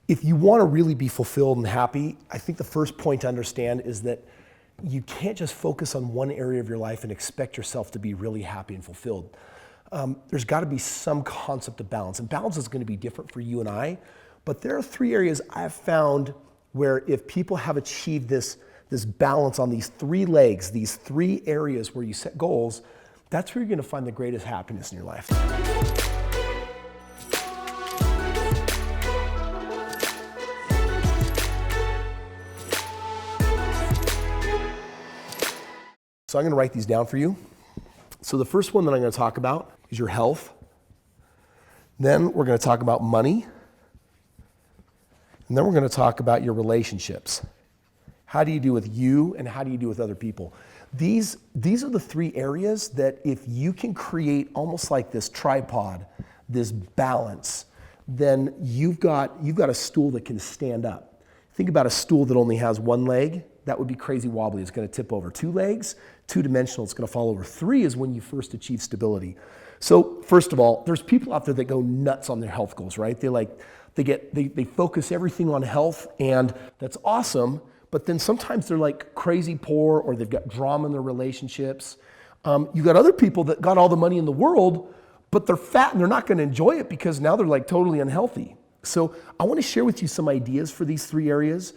If you want to really be fulfilled and happy, I think the first point to understand is that you can't just focus on one area of your life and expect yourself to be really happy and fulfilled. There's got to be some concept of balance, and balance is going to be different for you and I, but there are 3 areas I've found where if people have achieved this balance on these 3 legs, these 3 areas where you set goals, that's where you're going to find the greatest happiness in your life. So I'm going to write these down for you. So the first one that I'm going to talk about is your health. Then we're going to talk about money. And then we're going to talk about your relationships. How do you do with you and how do you do with other people? These are the 3 areas that if you can create almost like this tripod, this balance, then you've got a stool that can stand up. Think about a stool that only has 1 leg. That would be crazy wobbly. It's going to tip over. 2 legs, 2-dimensional, it's going to fall over. 3 is when you first achieve stability. So first of all, there's people out there that go nuts on their health goals, right? They focus everything on health, and that's awesome, but then sometimes they're like crazy poor, or they've got drama in their relationships. You got other people that got all the money in the world, but they're fat and they're not going to enjoy it because now they're like totally unhealthy. So I want to share with you some ideas for these 3 areas.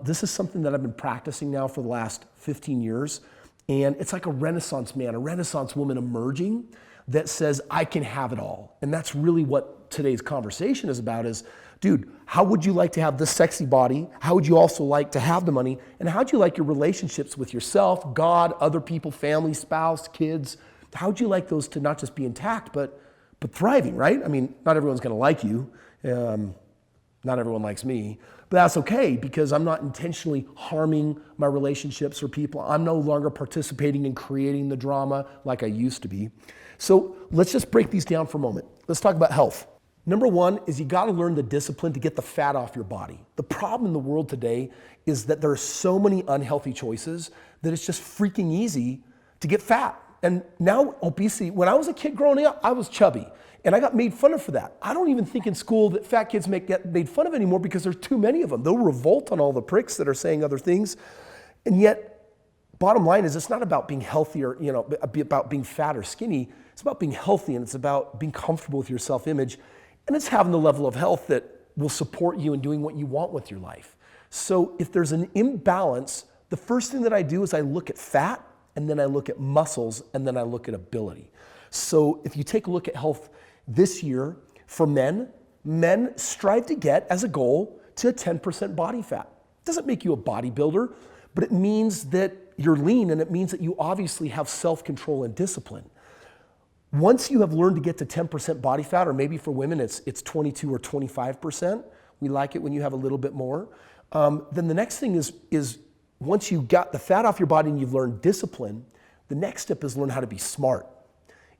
This is something that I've been practicing now for the last 15 years. And it's like a Renaissance man, a Renaissance woman emerging that says, I can have it all. And that's really what today's conversation is about is, dude, how would you like to have this sexy body? How would you also like to have the money? And how would you like your relationships with yourself, God, other people, family, spouse, kids? How would you like those to not just be intact, but thriving, right? I mean, not everyone's going to like you. Not everyone likes me, but that's okay because I'm not intentionally harming my relationships or people. I'm no longer participating in creating the drama like I used to be. So let's just break these down for a moment. Let's talk about health. Number 1 is you got to learn the discipline to get the fat off your body. The problem in the world today is that there are so many unhealthy choices that it's just freaking easy to get fat. And now obesity, when I was a kid growing up, I was chubby. And I got made fun of for that. I don't even think in school that fat kids get made fun of anymore because there's too many of them. They'll revolt on all the pricks that are saying other things. And yet, bottom line is it's not about being healthy or, about being fat or skinny. It's about being healthy, and it's about being comfortable with your self-image. And it's having the level of health that will support you in doing what you want with your life. So if there's an imbalance, the first thing that I do is I look at fat, and then I look at muscles, and then I look at ability. So if you take a look at health this year, for men strive to get as a goal to a 10% body fat. It doesn't make you a bodybuilder, but it means that you're lean, and it means that you obviously have self-control and discipline. Once you have learned to get to 10% body fat, or maybe for women it's 22 or 25%, we like it when you have a little bit more, then the next thing is once you got the fat off your body and you've learned discipline, the next step is learn how to be smart.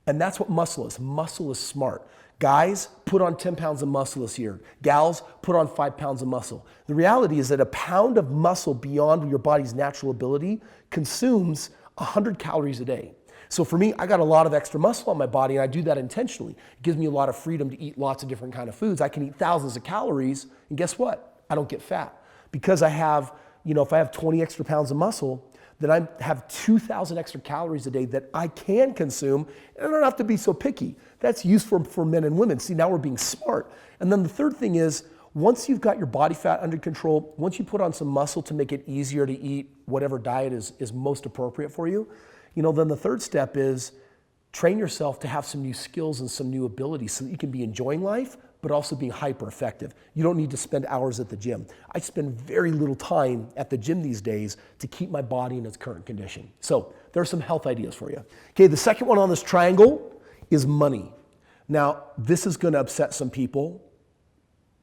And that's what muscle is. Muscle is smart. Guys, put on 10 pounds of muscle this year. Gals, put on 5 pounds of muscle. The reality is that a pound of muscle beyond your body's natural ability consumes 100 calories a day. So for me, I got a lot of extra muscle on my body, and I do that intentionally. It gives me a lot of freedom to eat lots of different kind of foods. I can eat thousands of calories, and guess what? I don't get fat. Because I have, if I have 20 extra pounds of muscle, then I have 2,000 extra calories a day that I can consume, and I don't have to be so picky. That's useful for men and women. See, now we're being smart. And then the third thing is, once you've got your body fat under control, once you put on some muscle to make it easier to eat whatever diet is most appropriate for you, then the third step is train yourself to have some new skills and some new abilities so that you can be enjoying life, but also being hyper effective. You don't need to spend hours at the gym. I spend very little time at the gym these days to keep my body in its current condition. So there are some health ideas for you. Okay, the second one on this triangle is money. Now, this is gonna upset some people,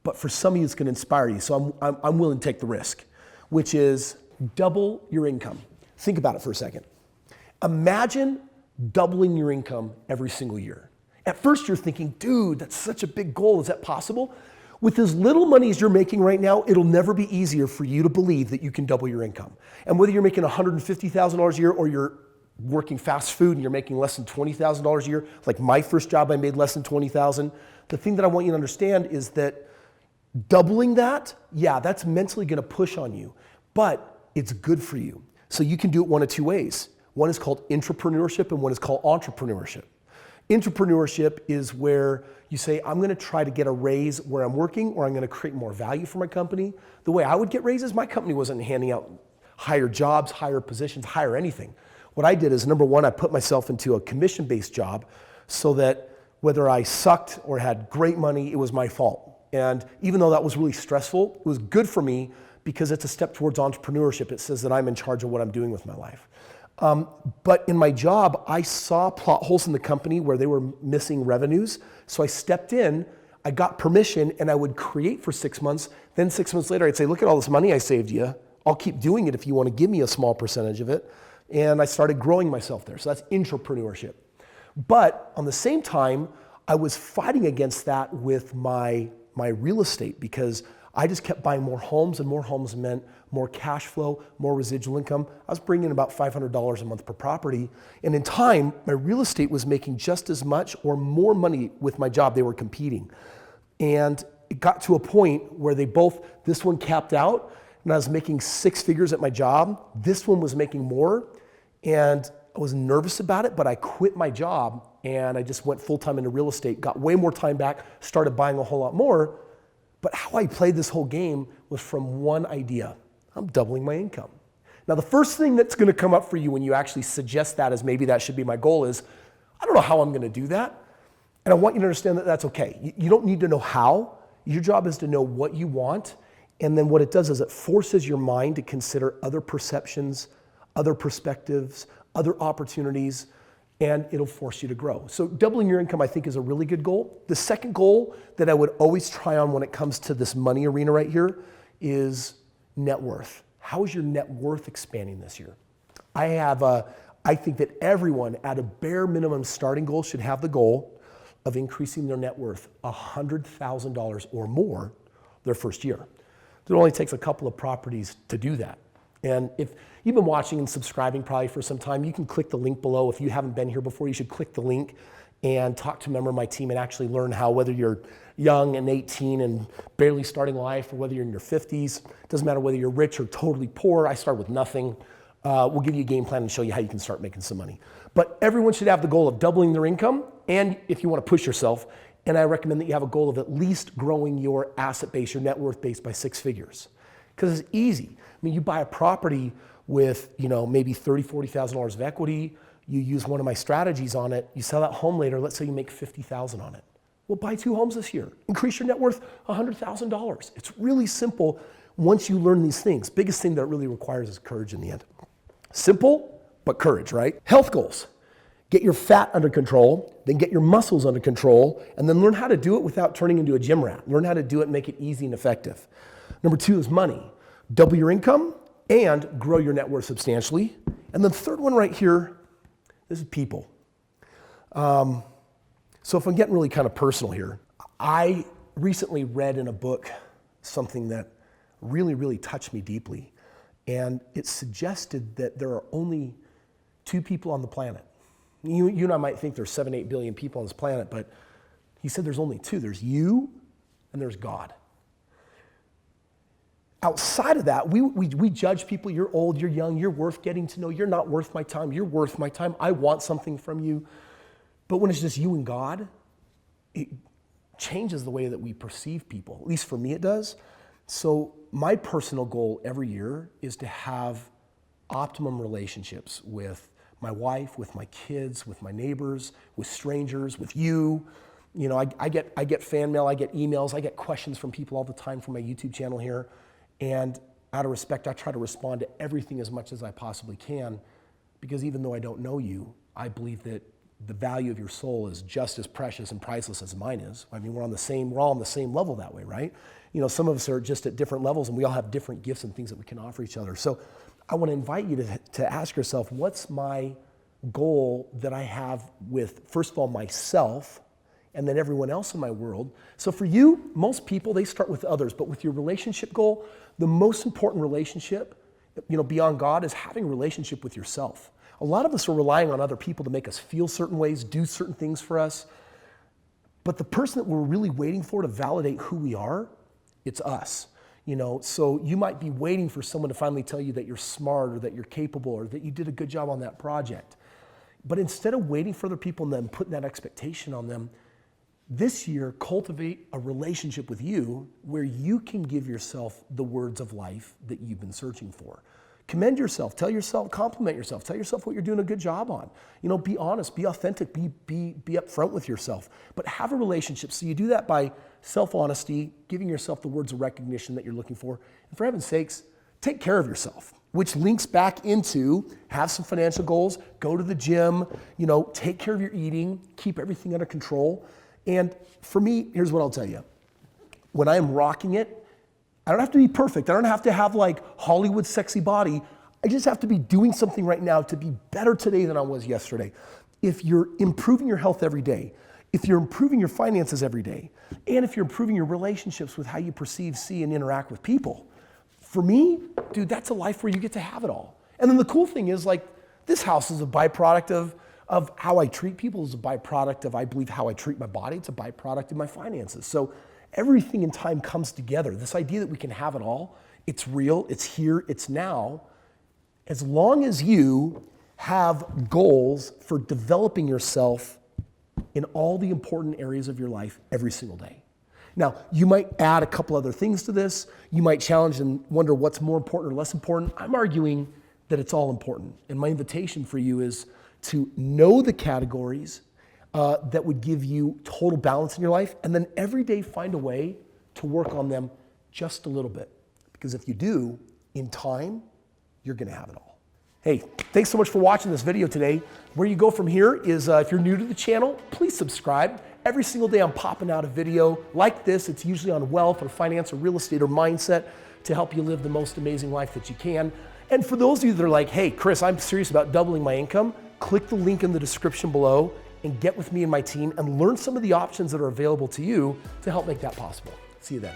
but for some of you, it's gonna inspire you. So I'm willing to take the risk, which is double your income. Think about it for a second. Imagine doubling your income every single year. At first you're thinking, dude, that's such a big goal. Is that possible? With as little money as you're making right now, it'll never be easier for you to believe that you can double your income. And whether you're making $150,000 a year or you're working fast food and you're making less than $20,000 a year, like my first job, I made less than $20,000. The thing that I want you to understand is that Doubling that, yeah, that's mentally gonna push on you, but it's good for you. So you can do it one of two ways. One is called intrapreneurship and one is called entrepreneurship. Intrapreneurship is where you say, I'm gonna try to get a raise where I'm working, or I'm gonna create more value for my company. The way I would get raises, my company wasn't handing out higher jobs, higher positions, higher anything. What I did is, number one, I put myself into a commission-based job so that whether I sucked or had great money, it was my fault. And even though that was really stressful, it was good for me because it's a step towards entrepreneurship. It says that I'm in charge of what I'm doing with my life. But in my job, I saw plot holes in the company where they were missing revenues. So I stepped in, I got permission, and I would create for 6 months. Then 6 months later, I'd say, look at all this money I saved you. I'll keep doing it if you want to give me a small percentage of it. And I started growing myself there. So that's intrapreneurship. But on the same time, I was fighting against that with my real estate because I just kept buying more homes, and more homes meant more cash flow, more residual income. I was bringing in about $500 a month per property. And in time, my real estate was making just as much or more money with my job. They were competing. And it got to a point where this one capped out, and I was making 6 figures at my job. This one was making more. And I was nervous about it, but I quit my job and I just went full-time into real estate, got way more time back, started buying a whole lot more. But how I played this whole game was from one idea. I'm doubling my income. Now, the first thing that's gonna come up for you when you actually suggest that as maybe that should be my goal is, I don't know how I'm gonna do that. And I want you to understand that that's okay. You don't need to know how. Your job is to know what you want. And then what it does is it forces your mind to consider other perceptions, other perspectives, other opportunities, and it'll force you to grow. So doubling your income, I think, is a really good goal. The second goal that I would always try on when it comes to this money arena right here is net worth. How is your net worth expanding this year? I think that everyone at a bare minimum starting goal should have the goal of increasing their net worth $100,000 or more their first year. It only takes a couple of properties to do that. And if you've been watching and subscribing probably for some time, you can click the link below. If you haven't been here before, you should click the link and talk to a member of my team and actually learn how, whether you're young and 18 and barely starting life, or whether you're in your 50s, it doesn't matter whether you're rich or totally poor. I started with nothing. We'll give you a game plan and show you how you can start making some money. But everyone should have the goal of doubling their income, and if you want to push yourself, and I recommend that you have a goal of at least growing your asset base, your net worth base by 6 figures. Because it's easy. I mean, you buy a property with, maybe $30,000, $40,000 of equity, you use one of my strategies on it, you sell that home later, let's say you make $50,000 on it. Well, buy 2 homes this year. Increase your net worth $100,000. It's really simple once you learn these things. Biggest thing that it really requires is courage in the end. Simple, but courage, right? Health goals. Get your fat under control, then get your muscles under control, and then learn how to do it without turning into a gym rat. Learn how to do it and make it easy and effective. Number 2 is money. Double your income and grow your net worth substantially. And the third one right here, this is people. So if I'm getting really kind of personal here, I recently read in a book something that really, really touched me deeply. And it suggested that there are only 2 people on the planet. You and I might think there's 7-8 billion people on this planet, but he said there's only 2. There's you and there's God. Outside of that, we judge people. You're old, you're young, you're worth getting to know. You're not worth my time. You're worth my time. I want something from you. But when it's just you and God, it changes the way that we perceive people. At least for me, it does. So my personal goal every year is to have optimum relationships with my wife, with my kids, with my neighbors, with strangers, with you. I get fan mail, I get emails, I get questions from people all the time from my YouTube channel here. And out of respect, I try to respond to everything as much as I possibly can, because even though I don't know you, I believe that the value of your soul is just as precious and priceless as mine is. I mean, we're all on the same level that way, right? Some of us are just at different levels, and we all have different gifts and things that we can offer each other. So I want to invite you to ask yourself, what's my goal that I have with, first of all, myself, and then everyone else in my world. So for you, most people, they start with others, but with your relationship goal, the most important relationship, beyond God, is having a relationship with yourself. A lot of us are relying on other people to make us feel certain ways, do certain things for us. But the person that we're really waiting for to validate who we are It's us. So you might be waiting for someone to finally tell you that you're smart or that you're capable or that you did a good job on that project. But instead of waiting for other people and then putting that expectation on them, this year, cultivate a relationship with you where you can give yourself the words of life that you've been searching for. Commend yourself, tell yourself, compliment yourself, tell yourself what you're doing a good job on. Be honest, be authentic, be upfront with yourself. But have a relationship. So you do that by self-honesty, giving yourself the words of recognition that you're looking for. And for heaven's sakes, take care of yourself, which links back into have some financial goals, go to the gym, take care of your eating, keep everything under control. And for me, here's what I'll tell you. When I am rocking it, I don't have to be perfect. I don't have to have like Hollywood sexy body. I just have to be doing something right now to be better today than I was yesterday. If you're improving your health every day, if you're improving your finances every day, and if you're improving your relationships with how you perceive, see, and interact with people, for me, dude, that's a life where you get to have it all. And then the cool thing is like, this house is a byproduct of how I treat people, is a byproduct of, I believe, how I treat my body. It's a byproduct of my finances. So everything in time comes together. This idea that we can have it all, it's real, it's here, it's now. As long as you have goals for developing yourself in all the important areas of your life every single day. Now, you might add a couple other things to this. You might challenge and wonder what's more important or less important. I'm arguing that it's all important. And my invitation for you is to know the categories that would give you total balance in your life, and then every day find a way to work on them just a little bit. Because if you do, in time, you're gonna have it all. Hey, thanks so much for watching this video today. Where you go from here is, if you're new to the channel, please subscribe. Every single day I'm popping out a video like this. It's usually on wealth or finance or real estate or mindset to help you live the most amazing life that you can. And for those of you that are like, hey, Kris, I'm serious about doubling my income, click the link in the description below and get with me and my team and learn some of the options that are available to you to help make that possible. See you then.